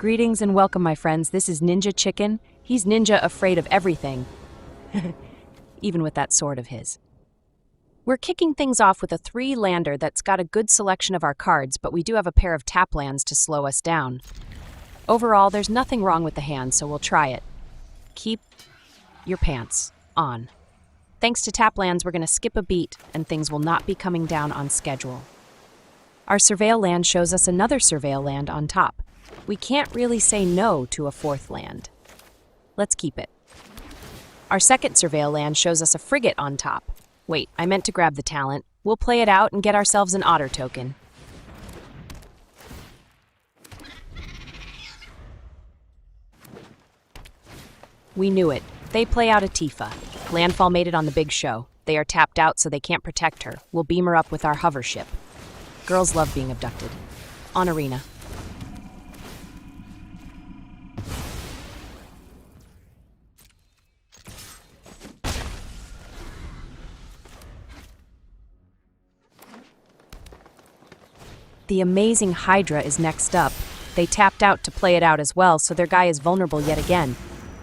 Greetings and welcome, my friends. This is Ninja Chicken. He's ninja afraid of everything. Even with that sword of his. We're kicking things off with a 3-lander that's got a good selection of our cards, but we do have a pair of tap lands to slow us down. Overall, there's nothing wrong with the hand, so we'll try it. Keep your pants on. Thanks to tap lands, we're going to skip a beat, and things will not be coming down on schedule. Our Surveil land shows us another Surveil land on top. We can't really say no to a 4th land. Let's keep it. Our second Surveil land shows us a frigate on top. Wait, I meant to grab the talent. We'll play it out and get ourselves an otter token. We knew it. They play out a Tifa. Landfall made it on the big show. They are tapped out so they can't protect her. We'll beam her up with our hovership. Girls love being abducted. On arena. The amazing Hydra is next up. They tapped out to play it out as well, so their guy is vulnerable yet again.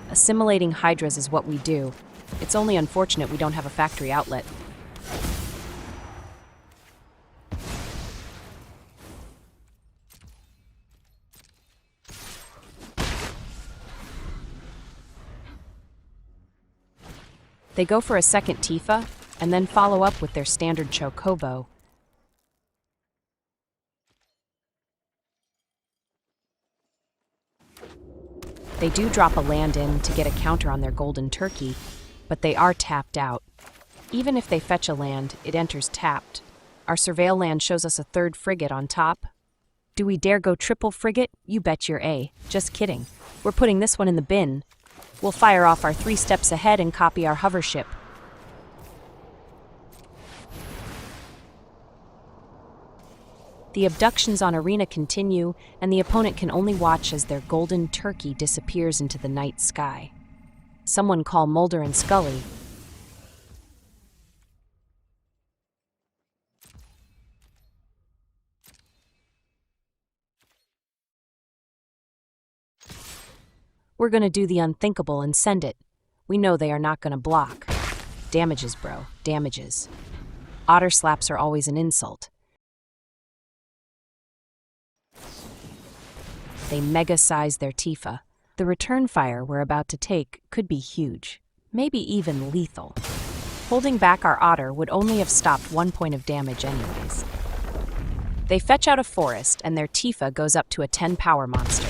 Assimilating Hydras is what we do. It's only unfortunate we don't have a factory outlet. They go for a second Tifa, and then follow up with their standard Chocobo. They do drop a land in to get a counter on their golden turkey, but they are tapped out. Even if they fetch a land, it enters tapped. Our Surveil land shows us a 3rd frigate on top. Do we dare go triple frigate? You bet your A. Just kidding. We're putting this one in the bin. We'll fire off our 3 steps ahead and copy our hovership. The abductions on arena continue, and the opponent can only watch as their golden turkey disappears into the night sky. Someone call Mulder and Scully. We're gonna do the unthinkable and send it. We know they are not gonna block. Damages, bro. Damages. Otter slaps are always an insult. They mega-size their Tifa. The return fire we're about to take could be huge, maybe even lethal. Holding back our Otter would only have stopped 1 point of damage anyways. They fetch out a forest, and their Tifa goes up to a 10 power monster.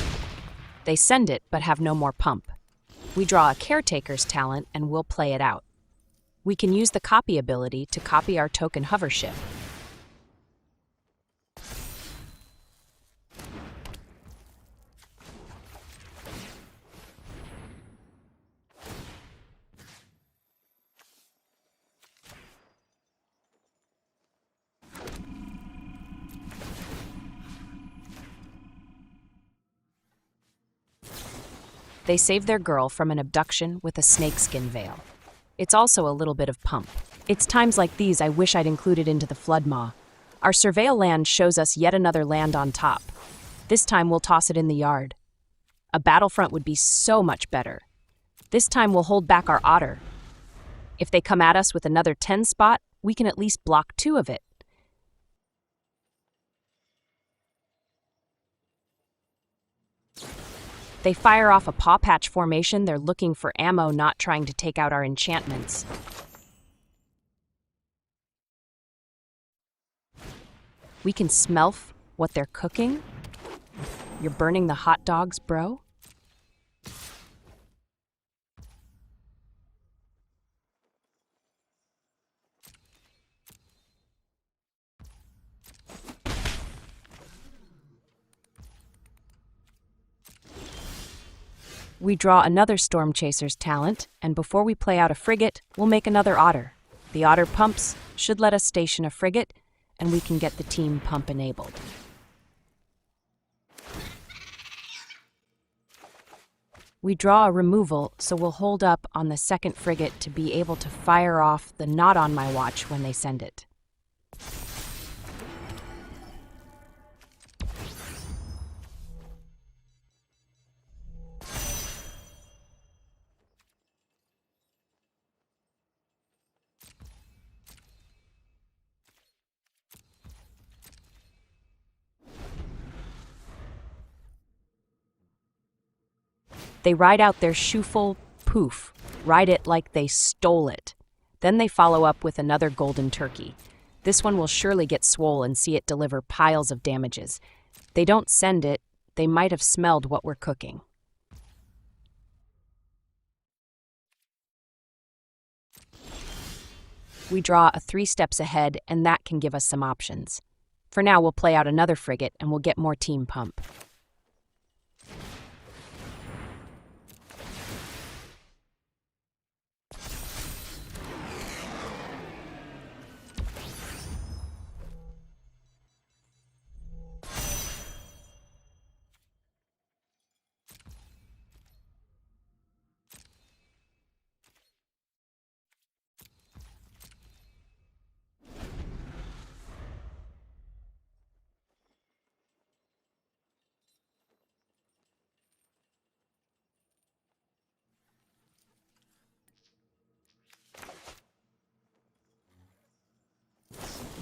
They send it, but have no more pump. We draw a Caretaker's talent, and we'll play it out. We can use the copy ability to copy our token hovership. They save their girl from an abduction with a snakeskin veil. It's also a little bit of pump. It's times like these I wish I'd included into the Flood Maw. Our Surveil land shows us yet another land on top. This time we'll toss it in the yard. A Battlefront would be so much better. This time we'll hold back our Otter. If they come at us with another 10 spot, we can at least block 2 of it. They fire off a paw patch formation. They're looking for ammo, not trying to take out our enchantments. We can smell what they're cooking. You're burning the hot dogs, bro? We draw another Stormchaser's talent, and before we play out a frigate, we'll make another Otter. The Otter pumps should let us station a frigate, and we can get the team pump enabled. We draw a removal, so we'll hold up on the second frigate to be able to fire off the not on my watch when they send it. They ride out their shooful poof, ride it like they stole it. Then they follow up with another golden turkey. This one will surely get swole and see it deliver piles of damages. They don't send it, they might have smelled what we're cooking. We draw a 3 steps ahead, and that can give us some options. For now, we'll play out another frigate, and we'll get more team pump.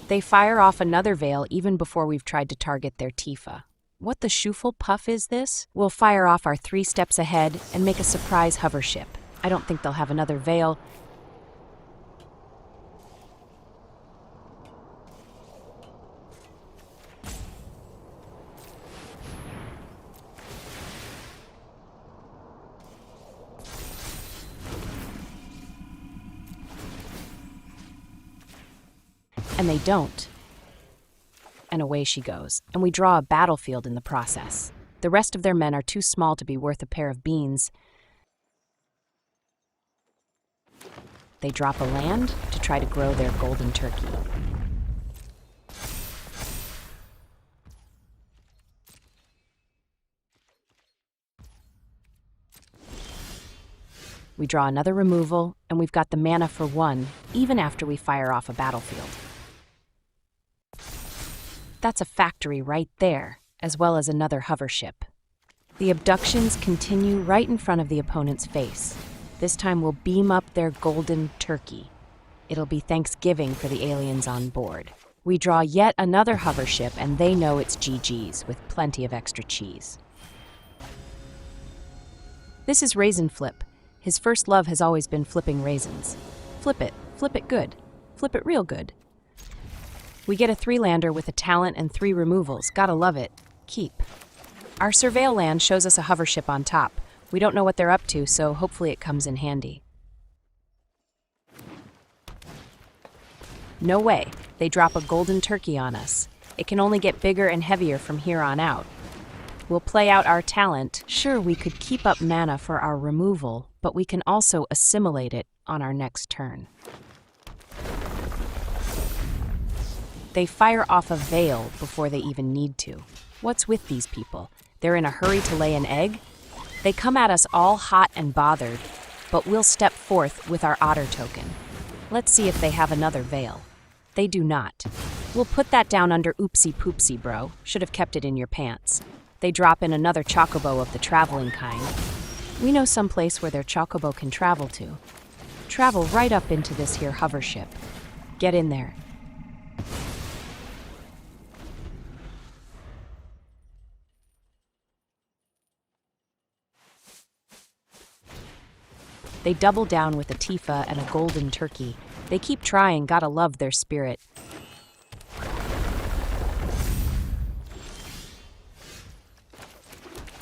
They fire off another veil even before we've tried to target their Tifa. What the shoofle puff is this? We'll fire off our 3 steps ahead and make a surprise hovership. I don't think they'll have another veil. And they don't. And away she goes, and we draw a battlefield in the process. The rest of their men are too small to be worth a pair of beans. They drop a land to try to grow their golden turkey. We draw another removal, and we've got the mana for 1, even after we fire off a battlefield. That's a factory right there, as well as another hovership. The abductions continue right in front of the opponent's face. This time we'll beam up their golden turkey. It'll be Thanksgiving for the aliens on board. We draw yet another hovership, and they know it's GG's with plenty of extra cheese. This is Raisin Flip. His first love has always been flipping raisins. Flip it good, flip it real good. We get a 3-lander with a talent and 3 removals. Gotta love it. Keep. Our surveil land shows us a hovership on top. We don't know what they're up to, so hopefully it comes in handy. No way. They drop a golden turkey on us. It can only get bigger and heavier from here on out. We'll play out our talent. Sure, we could keep up mana for our removal, but we can also assimilate it on our next turn. They fire off a veil before they even need to. What's with these people? They're in a hurry to lay an egg? They come at us all hot and bothered, but we'll step forth with our otter token. Let's see if they have another veil. They do not. We'll put that down under oopsie poopsie, bro. Should have kept it in your pants. They drop in another chocobo of the traveling kind. We know some place where their chocobo can travel to. Travel right up into this here hovership. Get in there. They double down with a Tifa and a golden turkey. They keep trying, gotta love their spirit.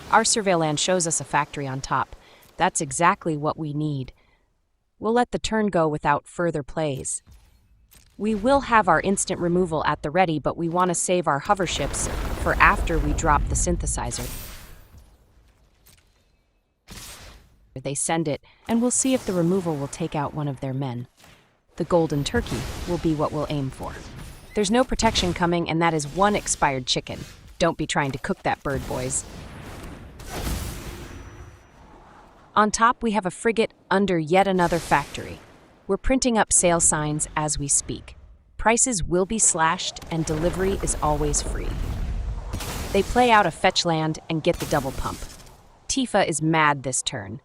Our surveil land shows us a factory on top. That's exactly what we need. We'll let the turn go without further plays. We will have our instant removal at the ready, but we want to save our hoverships for after we drop the synthesizer. They send it, and we'll see if the removal will take out one of their men. The golden turkey will be what we'll aim for. There's no protection coming, and that is 1 expired chicken. Don't be trying to cook that bird, boys. On top, we have a frigate under yet another factory. We're printing up sale signs as we speak. Prices will be slashed, and delivery is always free. They play out a fetch land and get the double pump. Tifa is mad this turn.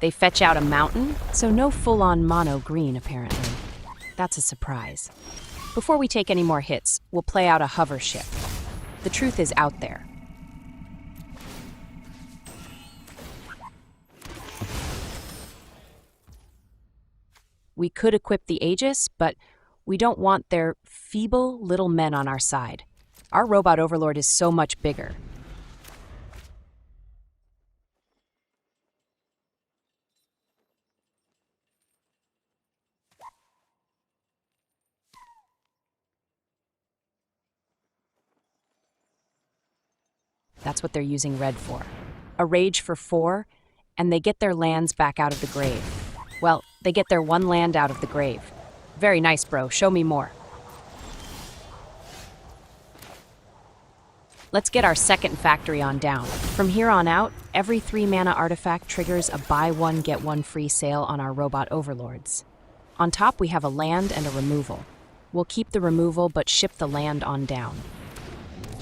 They fetch out a mountain, so no full-on mono green, apparently. That's a surprise. Before we take any more hits, we'll play out a hovership. The truth is out there. We could equip the Aegis, but we don't want their feeble little men on our side. Our Robot Overlord is so much bigger. That's what they're using red for. A rage for 4, and they get their lands back out of the grave. Well, they get their 1 land out of the grave. Very nice, bro. Show me more. Let's get our second factory on down. From here on out, every 3 mana artifact triggers a buy 1, get 1 free sale on our Robot Overlords. On top, we have a land and a removal. We'll keep the removal, but ship the land on down.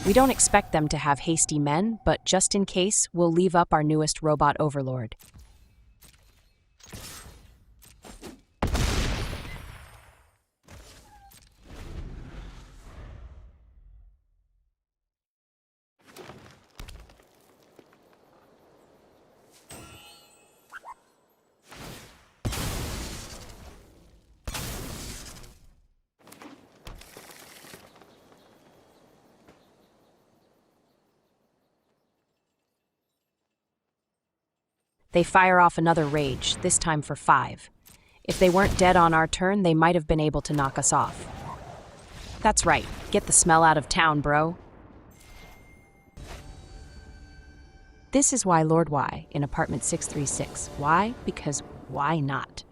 We don't expect them to have hasty men, but just in case, we'll leave up our newest Robot Overlord. They fire off another rage, this time for 5. If they weren't dead on our turn, they might have been able to knock us off. That's right, get the smell out of town, bro. This is why Lord Y in apartment 636. Why? Because why not?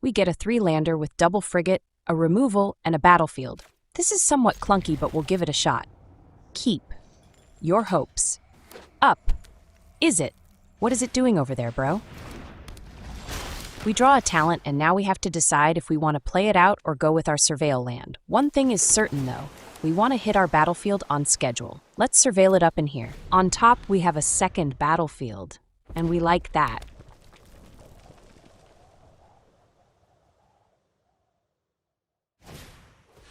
We get a 3-lander with double frigate, a removal, and a battlefield. This is somewhat clunky, but we'll give it a shot. Keep your hopes up. Is it? What is it doing over there, bro? We draw a talent, and now we have to decide if we want to play it out or go with our surveil land. One thing is certain, though. We want to hit our battlefield on schedule. Let's surveil it up in here. On top, we have a second battlefield, and we like that.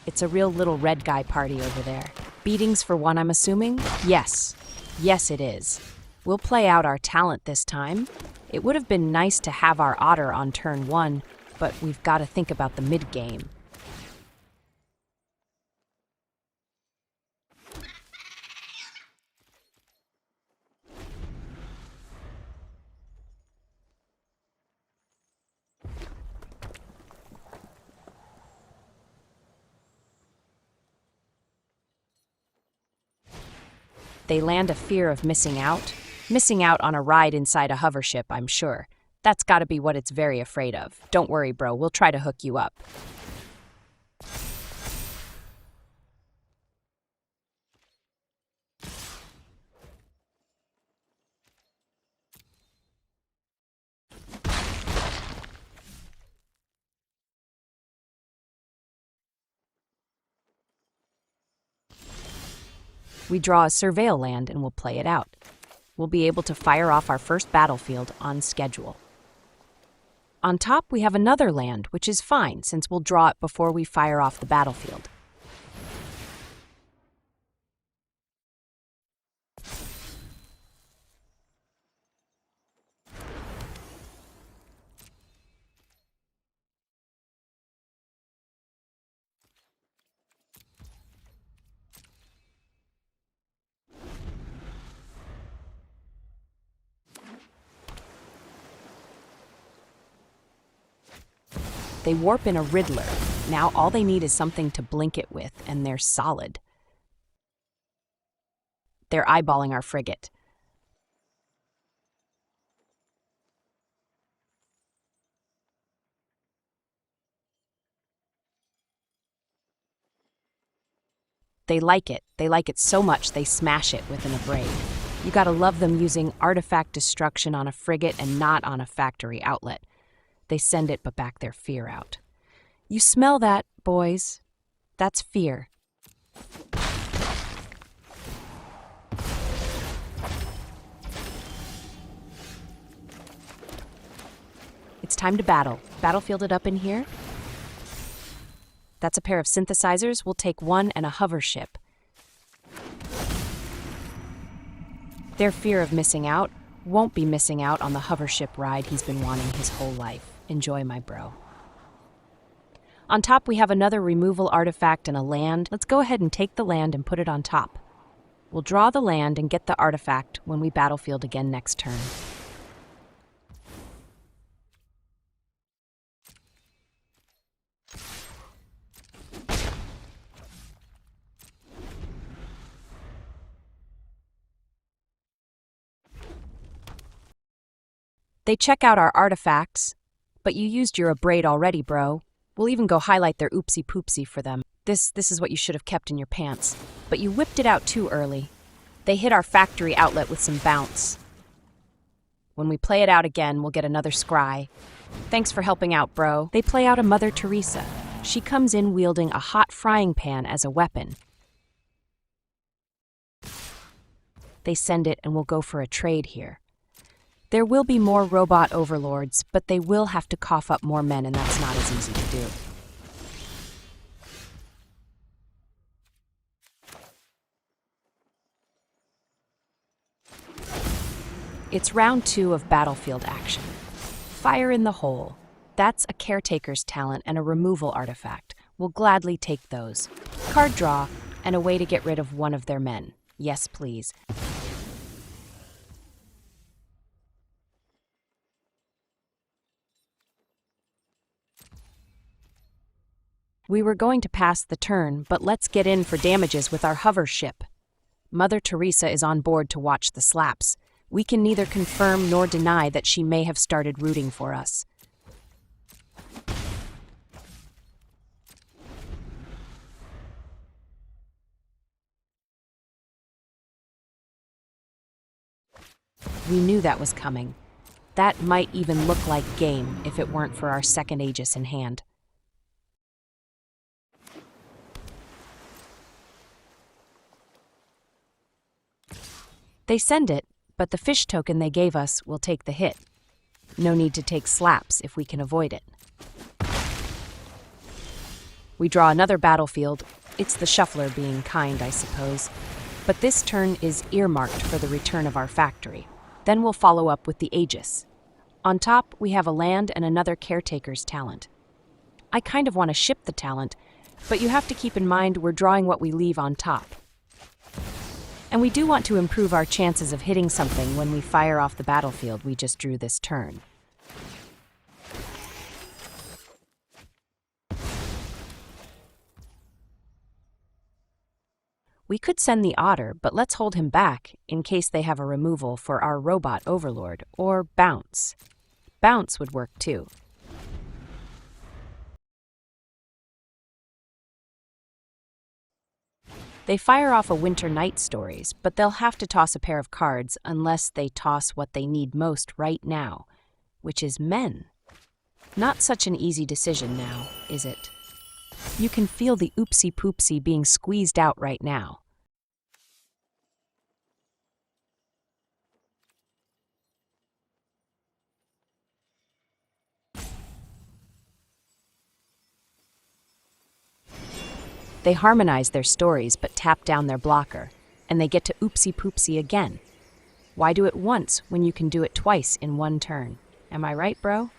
It's a real little red guy party over there. Beatings for 1, I'm assuming? Yes. Yes, it is. We'll play out our talent this time. It would have been nice to have our otter on turn 1, but we've got to think about the mid-game. They land a fear of missing out. Missing out on a ride inside a hovership, I'm sure. That's gotta be what it's very afraid of. Don't worry, bro, we'll try to hook you up. We draw a surveil land and we'll play it out. We'll be able to fire off our first battlefield on schedule. On top, we have another land, which is fine since we'll draw it before we fire off the battlefield. They warp in a Riddler. Now all they need is something to blink it with, and they're solid. They're eyeballing our frigate. They like it. They like it so much they smash it with an abrade. You gotta love them using artifact destruction on a frigate and not on a factory outlet. They send it but back their fear out. You smell that, boys? That's fear. It's time to battle. Battlefield it up in here. That's a pair of synthesizers. We'll take 1 and a hovership. Their fear of missing out won't be missing out on the hovership ride he's been wanting his whole life. Enjoy, my bro. On top, we have another removal artifact and a land. Let's go ahead and take the land and put it on top. We'll draw the land and get the artifact when we battlefield again next turn. They check out our artifacts, but you used your abrade already, bro. We'll even go highlight their oopsie poopsie for them. This is what you should have kept in your pants. But you whipped it out too early. They hit our factory outlet with some bounce. When we play it out again, we'll get another scry. Thanks for helping out, bro. They play out a Mother Teresa. She comes in wielding a hot frying pan as a weapon. They send it and we'll go for a trade here. There will be more Robot Overlords, but they will have to cough up more men, and that's not as easy to do. It's round 2 of battlefield action. Fire in the hole. That's a Caretaker's talent and a removal artifact. We'll gladly take those. Card draw, and a way to get rid of one of their men. Yes, please. We were going to pass the turn, but let's get in for damages with our hovership. Mother Teresa is on board to watch the slaps. We can neither confirm nor deny that she may have started rooting for us. We knew that was coming. That might even look like game if it weren't for our second Aegis in hand. They send it, but the fish token they gave us will take the hit. No need to take slaps if we can avoid it. We draw another battlefield. It's the shuffler being kind, I suppose. But this turn is earmarked for the return of our factory. Then we'll follow up with the Aegis. On top, we have a land and another Caretaker's talent. I kind of want to ship the talent, but you have to keep in mind we're drawing what we leave on top. And we do want to improve our chances of hitting something when we fire off the battlefield we just drew this turn. We could send the Otter, but let's hold him back in case they have a removal for our Robot Overlord, or Bounce. Bounce would work too. They fire off a Winter Night Stories, but they'll have to toss a pair of cards unless they toss what they need most right now, which is men. Not such an easy decision now, is it? You can feel the oopsie poopsie being squeezed out right now. They harmonize their stories but tap down their blocker, and they get to oopsie poopsie again. Why do it once when you can do it twice in one turn? Am I right, bro?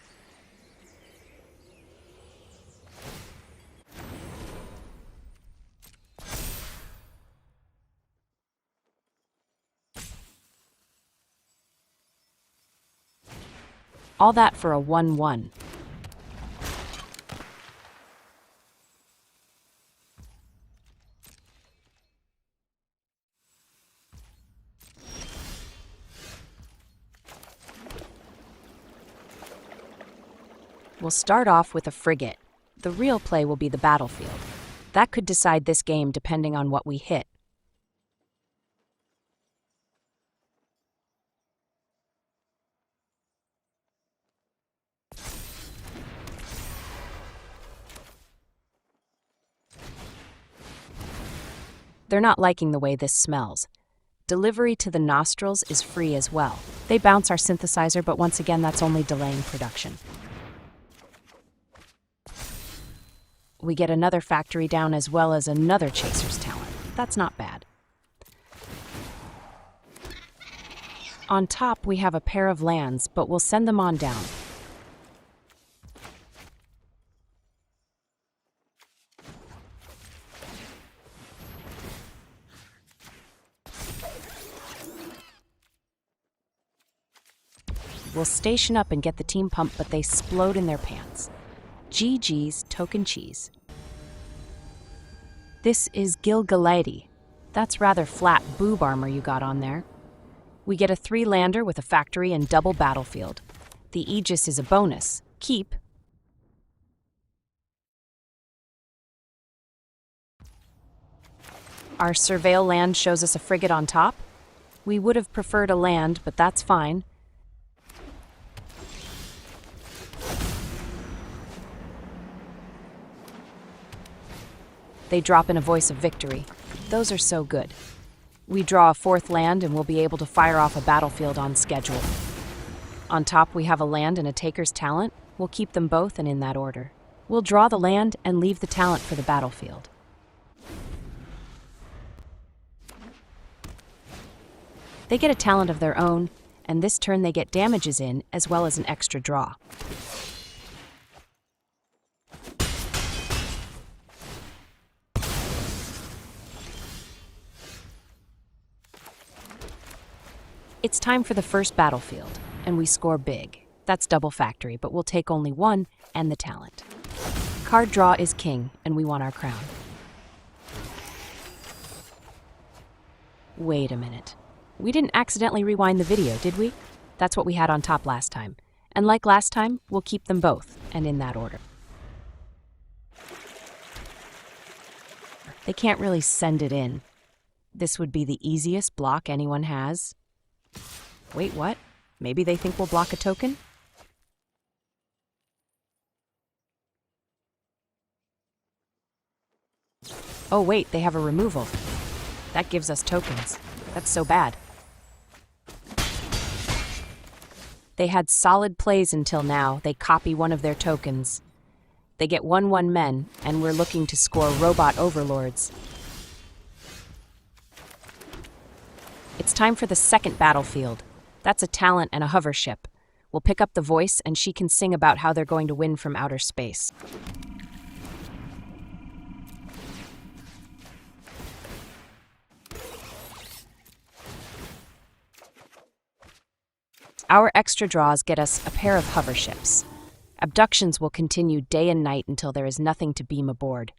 All that for a 1-1. We'll start off with a frigate. The real play will be the battlefield. That could decide this game depending on what we hit. They're not liking the way this smells. Delivery to the nostrils is free as well. They bounce our synthesizer, but once again, that's only delaying production. We get another factory down as well as another chaser's talent. That's not bad. On top, we have a pair of lands, but we'll send them on down. We'll station up and get the team pump, but they explode in their pants. GG's token cheese. This is Gilgalady. That's rather flat boob armor you got on there. We get a 3-lander with a factory and double battlefield. The Aegis is a bonus. Keep. Our surveil land shows us a frigate on top. We would have preferred a land, but that's fine. They drop in a voice of victory. Those are so good. We draw a 4th land and we'll be able to fire off a battlefield on schedule. On top we have a land and a taker's talent. We'll keep them both and in that order. We'll draw the land and leave the talent for the battlefield. They get a talent of their own, and this turn they get damages in as well as an extra draw. It's time for the first battlefield, and we score big. That's double factory, but we'll take only 1 and the talent. Card draw is king, and we want our crown. Wait a minute. We didn't accidentally rewind the video, did we? That's what we had on top last time. And like last time, we'll keep them both, and in that order. They can't really send it in. This would be the easiest block anyone has. Wait, what? Maybe they think we'll block a token? Oh wait, they have a removal. That gives us tokens. That's so bad. They had solid plays until now. They copy one of their tokens. They get 1/1 men, and we're looking to score Robot Overlords. It's time for the second battlefield. That's a talent and a hovership. We'll pick up the voice, and she can sing about how they're going to win from outer space. Our extra draws get us a pair of hoverships. Abductions will continue day and night until there is nothing to beam aboard.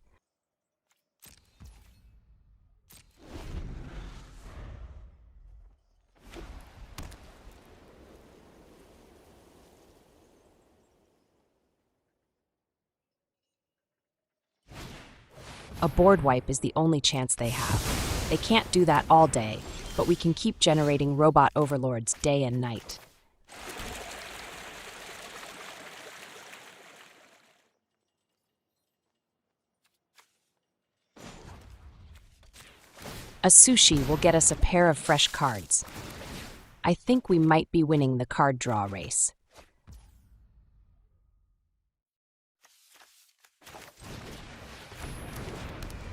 A board wipe is the only chance they have. They can't do that all day, but we can keep generating Robot Overlords day and night. A sushi will get us a pair of fresh cards. I think we might be winning the card draw race.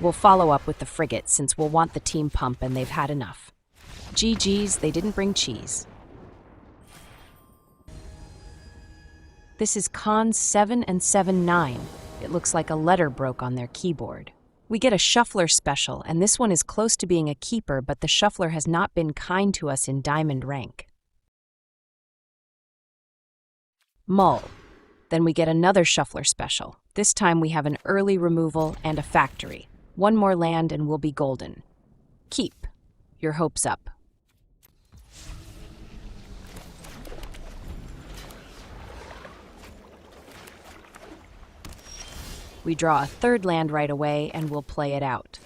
We'll follow up with the frigate since we'll want the team pump and they've had enough. GG's, they didn't bring cheese. This is Con 7 and 7-9. It looks like a letter broke on their keyboard. We get a shuffler special, and this one is close to being a keeper, but the shuffler has not been kind to us in diamond rank. Mull. Then we get another shuffler special. This time we have an early removal and a factory. 1 more land and we'll be golden. Keep. Your hopes up. We draw a 3rd land right away and we'll play it out.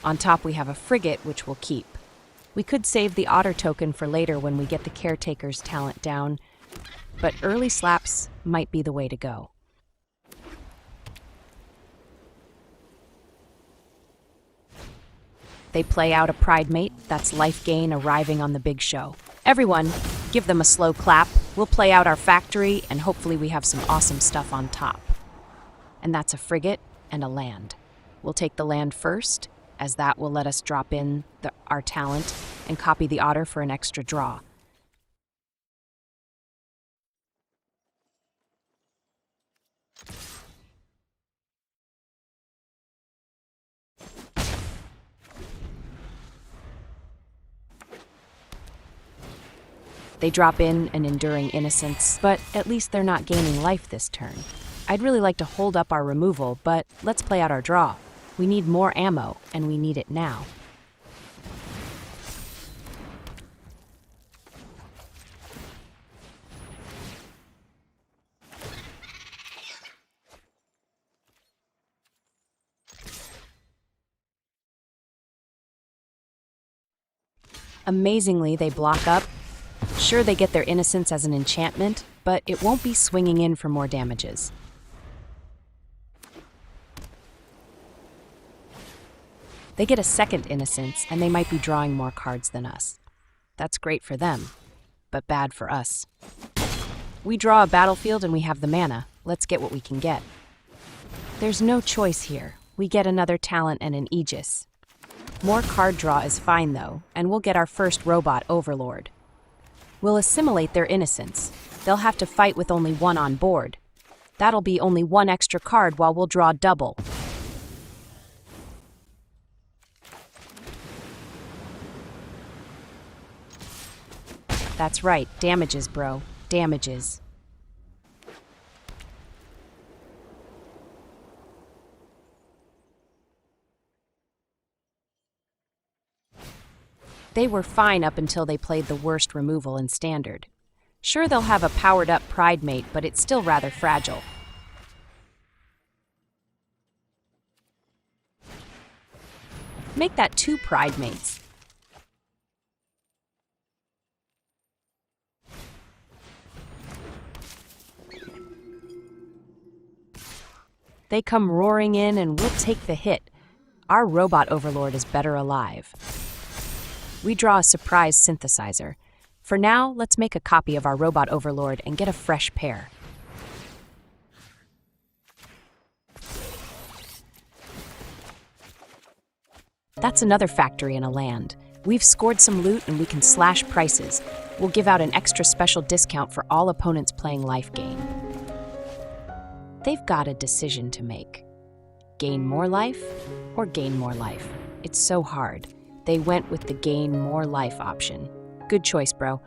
On top we have a frigate which we'll keep. We could save the otter token for later when we get the Caretaker's talent down, but early slaps might be the way to go. They play out a pride mate. That's life gain arriving on the big show. Everyone, give them a slow clap. We'll play out our factory, and hopefully we have some awesome stuff on top. And that's a frigate and a land. We'll take the land first, as that will let us drop in our talent and copy the otter for an extra draw. They drop in an enduring innocence, but at least they're not gaining life this turn. I'd really like to hold up our removal, but let's play out our draw. We need more ammo, and we need it now. Amazingly, they block up. Sure, they get their innocence as an enchantment, but it won't be swinging in for more damages. They get a second innocence, and they might be drawing more cards than us. That's great for them, but bad for us. We draw a battlefield and we have the mana. Let's get what we can get. There's no choice here. We get another talent and an Aegis. More card draw is fine, though, and we'll get our first Robot Overlord. We'll assimilate their innocence. They'll have to fight with only one on board. That'll be only one extra card while we'll draw double. That's right, damages, bro. Damages. They were fine up until they played the worst removal in Standard. Sure, they'll have a powered-up Pride Mate, but it's still rather fragile. Make that 2 Pride Mates. They come roaring in and we'll take the hit. Our Robot Overlord is better alive. We draw a surprise Synthesizer. For now, let's make a copy of our Robot Overlord and get a fresh pair. That's another factory in a land. We've scored some loot and we can slash prices. We'll give out an extra special discount for all opponents playing life gain. They've got a decision to make. Gain more life or gain more life? It's so hard. They went with the gain more life option. Good choice, bro.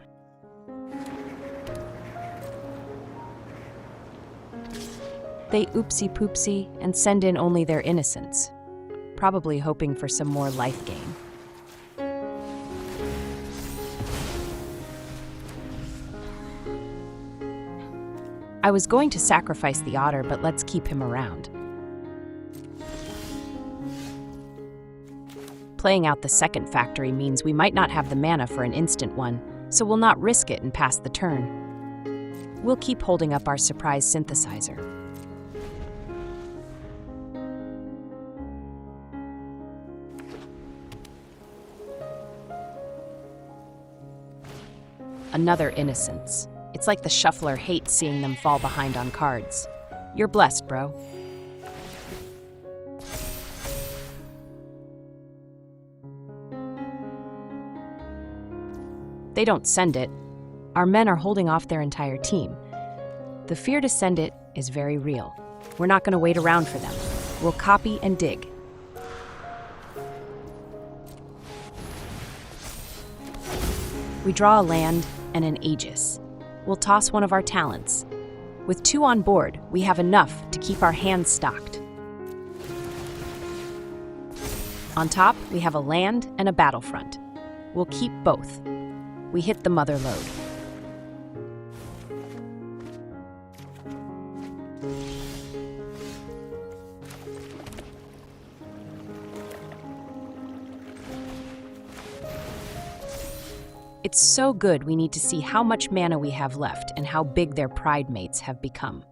They oopsie-poopsie and send in only their innocence, probably hoping for some more life gain. I was going to sacrifice the otter, but let's keep him around. Playing out the second factory means we might not have the mana for an instant one, so we'll not risk it and pass the turn. We'll keep holding up our surprise Synthesizer. Another innocence. It's like the shuffler hates seeing them fall behind on cards. You're blessed, bro. They don't send it. Our men are holding off their entire team. The fear to send it is very real. We're not going to wait around for them. We'll copy and dig. We draw a land and an Aegis. We'll toss one of our talents. With 2 on board, we have enough to keep our hands stocked. On top, we have a land and a battlefront. We'll keep both. We hit the mother lode. It's so good we need to see how much mana we have left and how big their Pride Mates have become.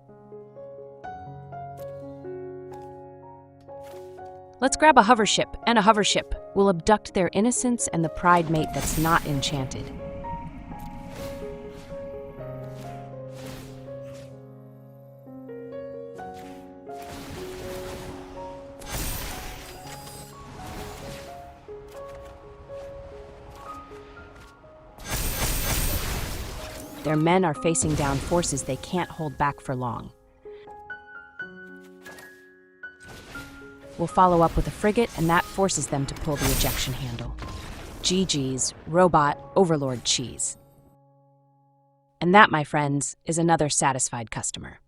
Let's grab a Hovership and a Hovership. We'll abduct their innocence and the Pride Mate that's not enchanted. Their men are facing down forces they can't hold back for long. We'll follow up with a frigate, and that forces them to pull the ejection handle. GG's, Robot Overlord cheese. And that, my friends, is another satisfied customer.